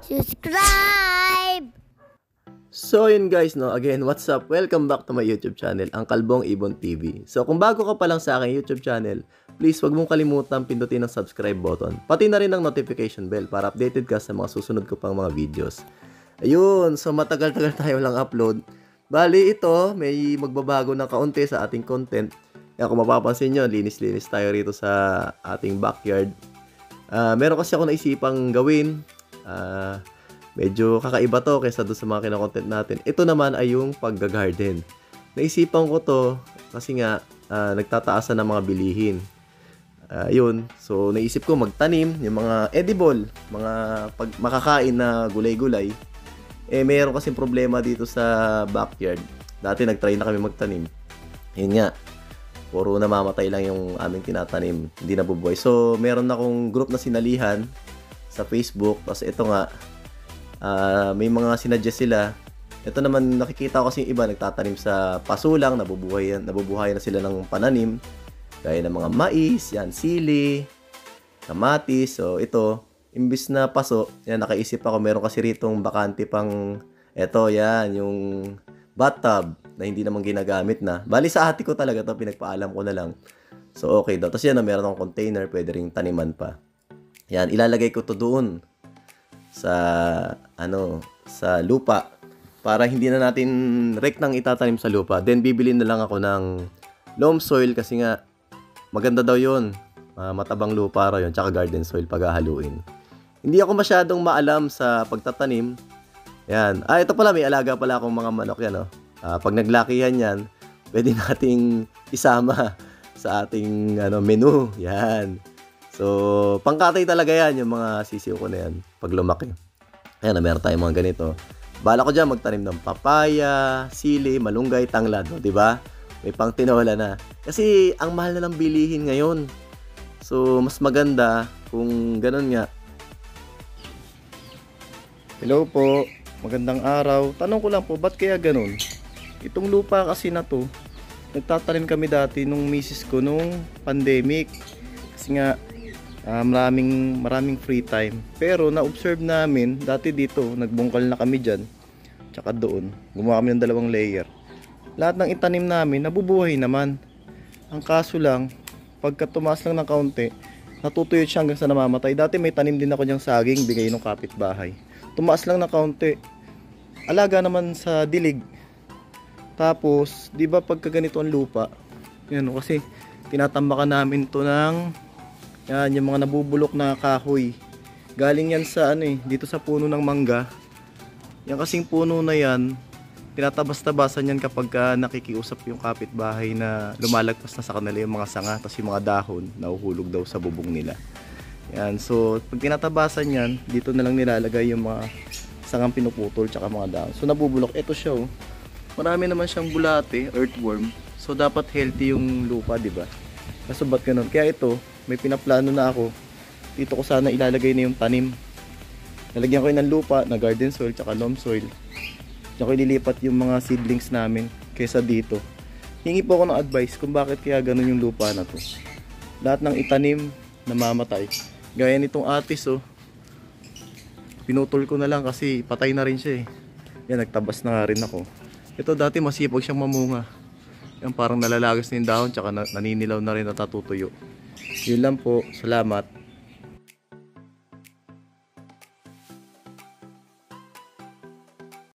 subscribe! So yun guys, no, again, what's up? Welcome back to my YouTube channel, ang Kalbong Ibon TV. So kung bago ka pa lang sa aking YouTube channel, please wag mong kalimutan pindutin ang subscribe button. Pati na rin ang notification bell para updated ka sa mga susunod ko pang mga videos. Ayun, so matagal-tagal tayo lang upload. Bali ito, may magbabago ng kaunti sa ating content. Kaya kung mapapansin nyo, linis-linis tayo rito sa ating backyard. Meron kasi ako naisipang gawin. Medyo kakaiba to kaysa doon sa mga kina-content natin. Ito naman ay yung pag-garden. Naisipan ko to kasi nga nagtataasan ng mga bilihin. Yun. So naisip ko magtanim yung mga edible, mga makakain na gulay-gulay. Mayroon kasing problema dito sa backyard. Dati nagtry na kami magtanim. Yun nga. Puro namamatay lang yung aming tinatanim. Hindi nabubuhay. So meron akong group na sinalihan sa Facebook. Tapos ito nga, may mga sinuggest sila. Ito naman nakikita ko kasi yung iba nagtatanim sa paso lang, nabubuhay na sila ng pananim. Gaya ng mga mais, yan, sili, kamatis. So ito, imbis na paso, yan, nakaisip ako, meron kasi ritong bakante pang, eto, yan, yung bathtub na hindi naman ginagamit na. Bali sa ate ko talaga to, pinagpaalam ko na lang. So okay daw. Tapos yan, meron akong container, pwede ring taniman pa. Yan, ilalagay ko to doon sa sa lupa para hindi na natin rektang itatanim sa lupa. Then bibili na lang ako ng loam soil kasi nga maganda daw 'yon. Matabang lupa raw 'yon, tsaka garden soil paghahaluin. Hindi ako masyadong maalam sa pagtatanim. Yan. Ito pala, may alaga pala akong mga manok yan, oh. Pag naglakihan yan, pwede nating isama sa ating menu. Yan. So, pangkatay talaga yan, yung mga sisiw ko na yan, pag lumaki. Ayan, meron tayong mga ganito. Bala ko dyan magtanim ng papaya, sili, malunggay, tanglad, no? Diba? May pang tinola na. Kasi, ang mahal na ng bilihin ngayon. So, mas maganda kung ganun nga. Hello po, magandang araw. Tanong ko lang po, ba't kaya ganun? Itong lupa kasi na to, nagtatanim kami dati nung misis ko nung pandemic. Kasi nga, maraming free time. Pero na-observe namin dati dito, nagbungkal na kami dyan, tsaka doon gumawa kami ng 2 layer. Lahat ng itanim namin nabubuhay naman. Ang kaso lang, pagka tumaas lang ng kaunti, natutuyot siya hanggang sa namamatay. Dati may tanim din ako dyang saging, bigay ng kapitbahay. Tumaas lang ng kaunti, alaga naman sa dilig. Tapos di ba pagka ganito ang lupa, yan, kasi tinatambakan namin to ng yan, yung mga nabubulok na kahoy. Galing yan sa dito sa puno ng mangga. Yan kasing puno na yan, tinatabas-tabasan yan kapag nakikiusap yung kapitbahay na lumalagpas na sa kanila yung mga sanga, tapos yung mga dahon nahuhulog daw sa bubong nila. Yan, so pag tinatabasan yan, dito na lang nilalagay yung mga sangang pinuputol tsaka mga dahon. So nabubulok. Ito siya, oh. Marami naman siyang bulate, earthworm. So dapat healthy yung lupa, di ba? Kaso ba't ganun? Kaya ito, may pinaplano na ako. Dito ko sana ilalagay na yung tanim. Lalagyan ko yun ng lupa na garden soil tsaka loam soil. Diyan ko ililipat yung mga seedlings namin kaysa dito. Hingi po ako ng advice kung bakit kaya ganun yung lupa na to. Lahat ng itanim namamatay. Gaya nitong atis, oh. Pinutol ko na lang kasi patay na rin siya, eh. Yan, nagtabas na nga rin ako. Ito dati masipag siyang mamunga. Yan, parang nalalagas na yung dahon tsaka naninilaw na rin at natutuyo. Yun lang po. Salamat.